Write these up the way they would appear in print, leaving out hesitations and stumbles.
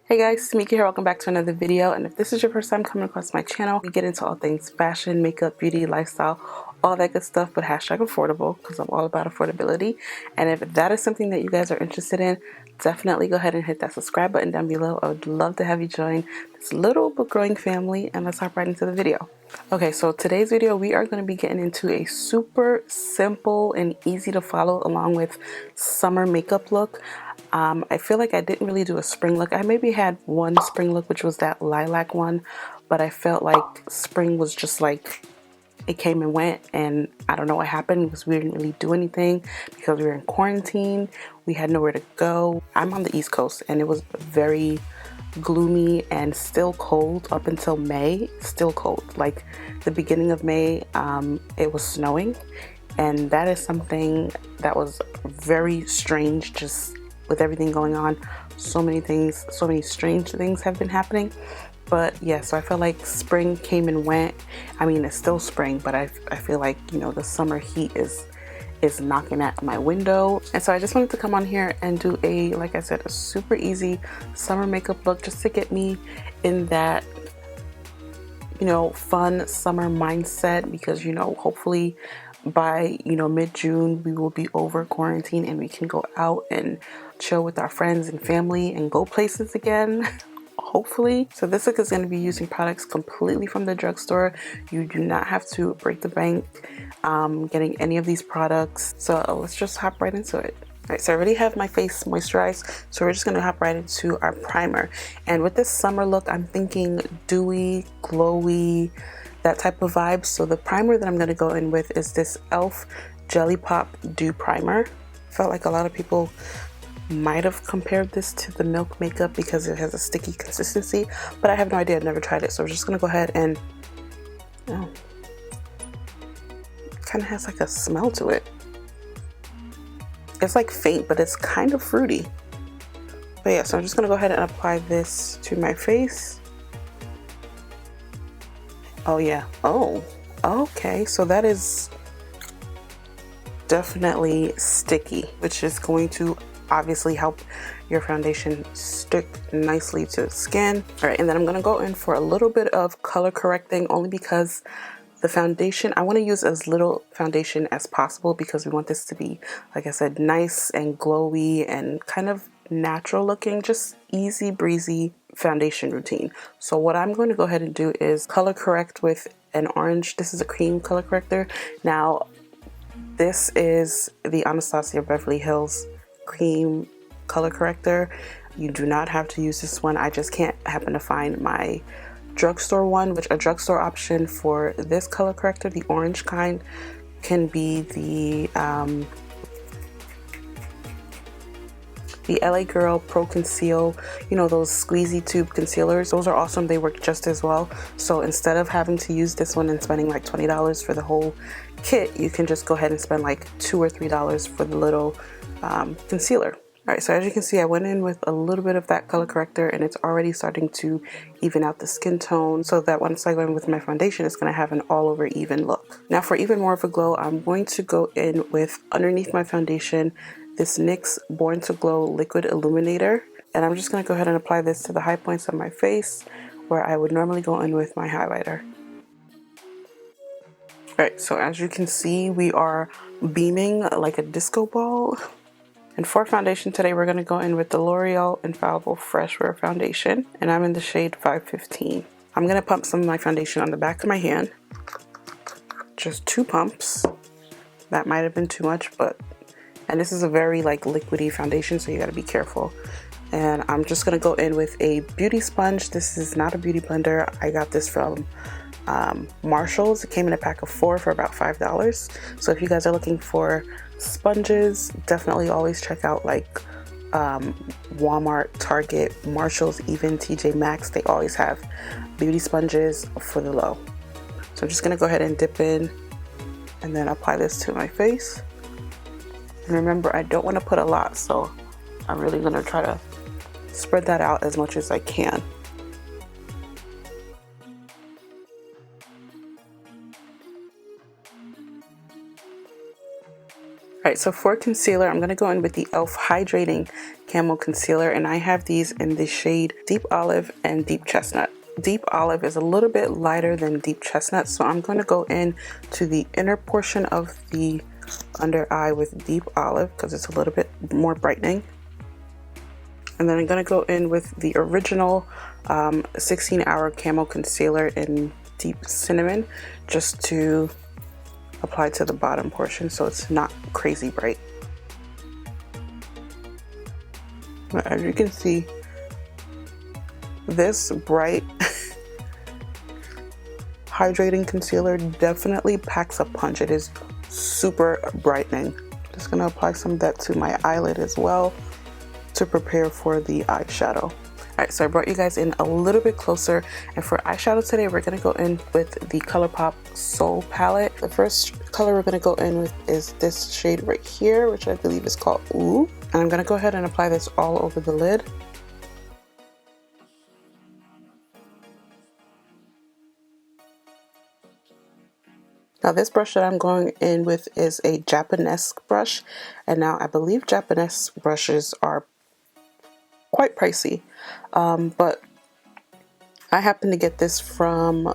Hey guys, it's Mika here. Welcome back to another video. And if this is your first time coming across my channel, we get into all things fashion, makeup, beauty, lifestyle, all that good stuff, but hashtag affordable because I'm all about affordability. And if that is something that you guys are interested in, definitely go ahead and hit that subscribe button down below. I would love to have you join this little but growing family, and let's hop right into the video. Okay, so today's video we are going to be getting into a super simple and easy to follow along with summer makeup look. I feel like I didn't really do a spring look. I maybe had one spring look, which was that lilac one, but I felt like spring was just like it came and went, and I don't know what happened because we didn't really do anything because we were in quarantine. We had nowhere to go. I'm on the East Coast and it was very gloomy and still cold up until May. Still cold. Like the beginning of May, it was snowing, and that is something that was very strange. Just with everything going on, so many things, so many strange things have been happening. But yeah, so I feel like spring came and went. I mean, it's still spring, but I feel like, you know, the summer heat is knocking at my window. And so I just wanted to come on here and do a, like I said, a super easy summer makeup look just to get me in that, you know, fun summer mindset, because, you know, hopefully by, you know, mid-June we will be over quarantine and we can go out and chill with our friends and family and go places again. Hopefully. So this look is going to be using products completely from the drugstore. You do not have to break the bank getting any of these products. So let's just hop right into it. Alright, so I already have my face moisturized, so we're just going to hop right into our primer. And with this summer look, I'm thinking dewy, glowy, that type of vibe. So the primer that I'm going to go in with is this e.l.f. Jelly Pop Dew Primer. Felt like a lot of people might have compared this to the Milk makeup because it has a sticky consistency, but I have no idea. I've never tried it, so we're just gonna go ahead and it kind of has like a smell to it. It's like faint, but it's kind of fruity. But yeah, so I'm just gonna go ahead and apply this to my face. Oh yeah. Oh, okay. So that is definitely sticky, which is going to obviously help your foundation stick nicely to the skin. All right, and then I'm going to go in for a little bit of color correcting, only because the foundation, I want to use as little foundation as possible because we want this to be, like I said, nice and glowy and kind of natural looking, just easy breezy foundation routine. So what I'm going to go ahead and do is color correct with an orange. This is a cream color corrector. Now this is the Anastasia Beverly Hills cream color corrector. You do not have to use this one. I just can't happen to find my drugstore one, which a drugstore option for this color corrector, the orange kind, can be the LA Girl Pro Conceal, you know, those squeezy tube concealers. Those are awesome. They work just as well. So instead of having to use this one and spending like $20 for the whole kit, you can just go ahead and spend like $2 or $3 for the little concealer. All right, so as you can see, I went in with a little bit of that color corrector and it's already starting to even out the skin tone, so that once I go in with my foundation, it's going to have an all over even look. Now for even more of a glow, I'm going to go in with, underneath my foundation, this NYX Born to Glow Liquid Illuminator. And I'm just going to go ahead and apply this to the high points of my face where I would normally go in with my highlighter. Alright, so as you can see, we are beaming like a disco ball. And for foundation today, we're going to go in with the L'Oreal Infallible Fresh Wear Foundation. And I'm in the shade 515. I'm going to pump some of my foundation on the back of my hand. Just 2 pumps. That might have been too much, but... And this is a very like liquidy foundation, so you got to be careful. And I'm just going to go in with a beauty sponge. This is not a beauty blender. I got this from Marshall's. It came in a pack of 4 for about $5. So if you guys are looking for sponges, definitely always check out like Walmart, Target, Marshall's, even TJ Maxx. They always have beauty sponges for the low. So I'm just going to go ahead and dip in and then apply this to my face. And remember, I don't want to put a lot, so I'm really going to try to spread that out as much as I can. Alright, so for concealer, I'm going to go in with the e.l.f. Hydrating Camo Concealer, and I have these in the shade Deep Olive and Deep Chestnut. Deep Olive is a little bit lighter than Deep Chestnut, so I'm going to go in to the inner portion of the under eye with Deep Olive because it's a little bit more brightening. And then I'm going to go in with the original 16-hour Camo Concealer in Deep Cinnamon just to apply to the bottom portion so it's not crazy bright. As you can see, this bright hydrating concealer definitely packs a punch. It is super brightening. Just gonna apply some of that to my eyelid as well to prepare for the eyeshadow. Alright, so I brought you guys in a little bit closer, and for eyeshadow today we're gonna go in with the ColourPop Soul palette. The first color we're gonna go in with is this shade right here, which I believe is called Ooh. And I'm gonna go ahead and apply this all over the lid. Now this brush that I'm going in with is a Japanese brush, and now I believe Japanese brushes are quite pricey, but I happened to get this from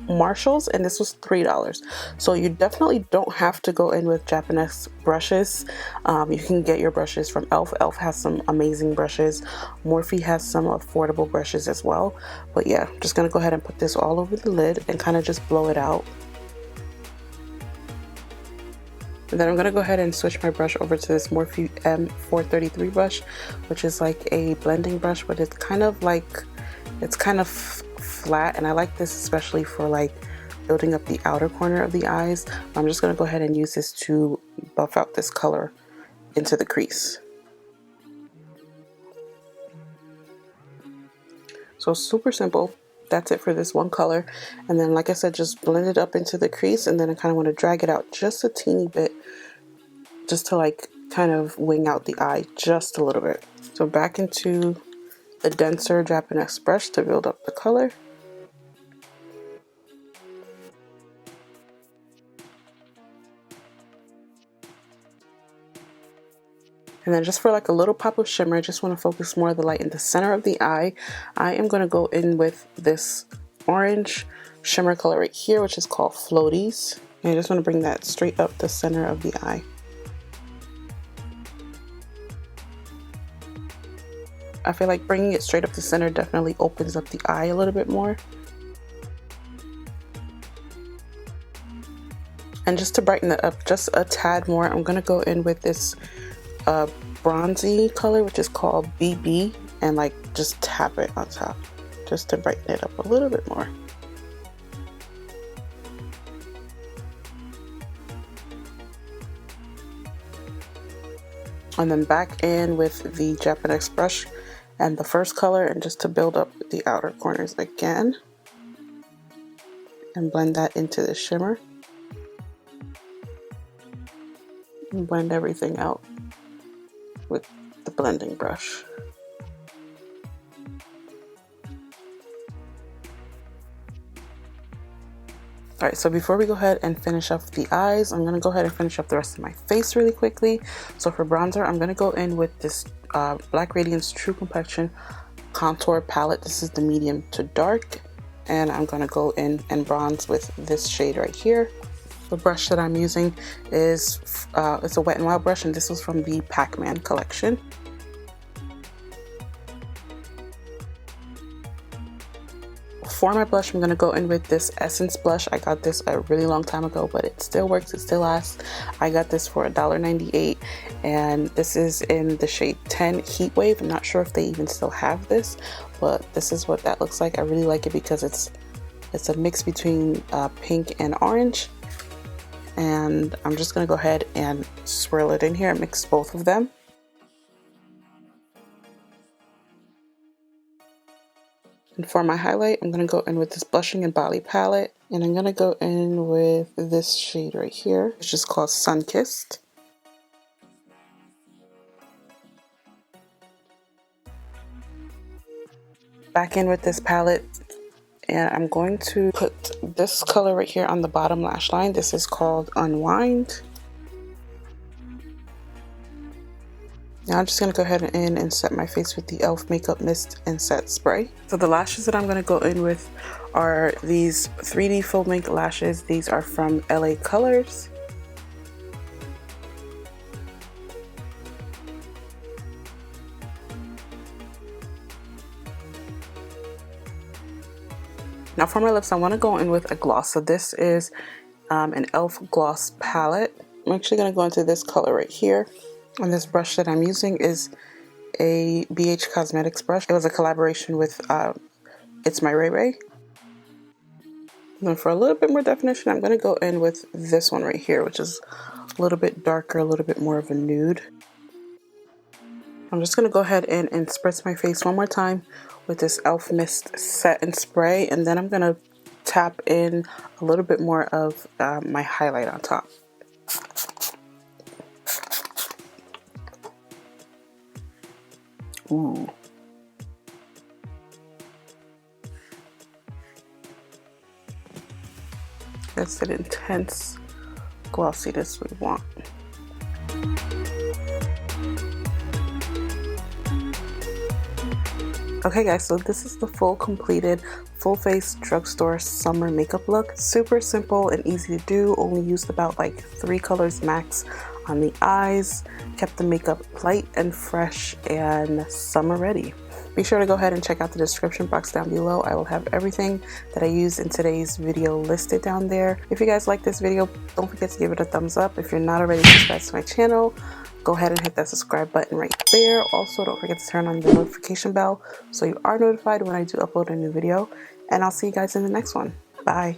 Marshall's, and this was $3. So you definitely don't have to go in with Japanese brushes. You can get your brushes from Elf. Elf has some amazing brushes. Morphe has some affordable brushes as well. But yeah, I'm just gonna go ahead and put this all over the lid and kind of just blow it out. And then I'm gonna go ahead and switch my brush over to this Morphe M433 brush, which is like a blending brush, but it's kind of flat, and I like this especially for like building up the outer corner of the eyes. I'm just gonna go ahead and use this to buff out this color into the crease. So super simple. That's it for this one color. And then, like I said, just blend it up into the crease, and then I kind of want to drag it out just a teeny bit, just to like kind of wing out the eye just a little bit. So back into the denser Japanese brush to build up the color. And then just for like a little pop of shimmer, I just want to focus more of the light in the center of the eye. I am going to go in with this orange shimmer color right here, which is called Floaties. And I just want to bring that straight up the center of the eye. I feel like bringing it straight up the center definitely opens up the eye a little bit more. And just to brighten it up just a tad more, I'm going to go in with this bronzy color, which is called BB, and like just tap it on top just to brighten it up a little bit more. And then back in with the Japanese brush and the first color, and just to build up the outer corners again and blend that into the shimmer and blend everything out with the blending brush. Alright, so before we go ahead and finish up the eyes, I'm going to go ahead and finish up the rest of my face really quickly. So for bronzer, I'm going to go in with this Black Radiance True Complexion Contour Palette. This is the medium to dark, and I'm going to go in and bronze with this shade right here. The brush that I'm using is it's a Wet n Wild brush, and this was from the Pac-Man collection. For my blush, I'm going to go in with this Essence blush. I got this a really long time ago, but it still works, it still lasts. I got this for $1.98, and this is in the shade 10 Heat Wave. I'm not sure if they even still have this, but this is what that looks like. I really like it because it's a mix between pink and orange. And I'm just going to go ahead and swirl it in here and mix both of them. And for my highlight, I'm going to go in with this Blushing and Bali palette, and I'm going to go in with this shade right here, which is called Sunkissed. Back in with this palette, and I'm going to put this color right here on the bottom lash line. This is called Unwind. Now I'm just going to go ahead and set my face with the e.l.f. Makeup Mist and Set Spray. So the lashes that I'm going to go in with are these 3D Full Mink lashes. These are from LA Colors. Now for my lips, I want to go in with a gloss. So this is an e.l.f. gloss palette. I'm actually going to go into this color right here. And this brush that I'm using is a BH Cosmetics brush. It was a collaboration with It's My Ray Ray. And then for a little bit more definition, I'm going to go in with this one right here, which is a little bit darker, a little bit more of a nude. I'm just going to go ahead and spritz my face one more time with this e.l.f. Mist Set and Spray, and then I'm going to tap in a little bit more of my highlight on top. Ooh. That's an intense glossiness we want. Okay guys, so this is the full completed full face drugstore summer makeup look. Super simple and easy to do. Only used about like 3 colors max on the eyes. Kept the makeup light and fresh and summer ready. Be sure to go ahead and check out the description box down below. I will have everything that I used in today's video listed down there. If you guys like this video, don't forget to give it a thumbs up. If you're not already subscribed to my channel, go ahead and hit that subscribe button right there. Also, don't forget to turn on the notification bell so you are notified when I do upload a new video. And I'll see you guys in the next one. Bye.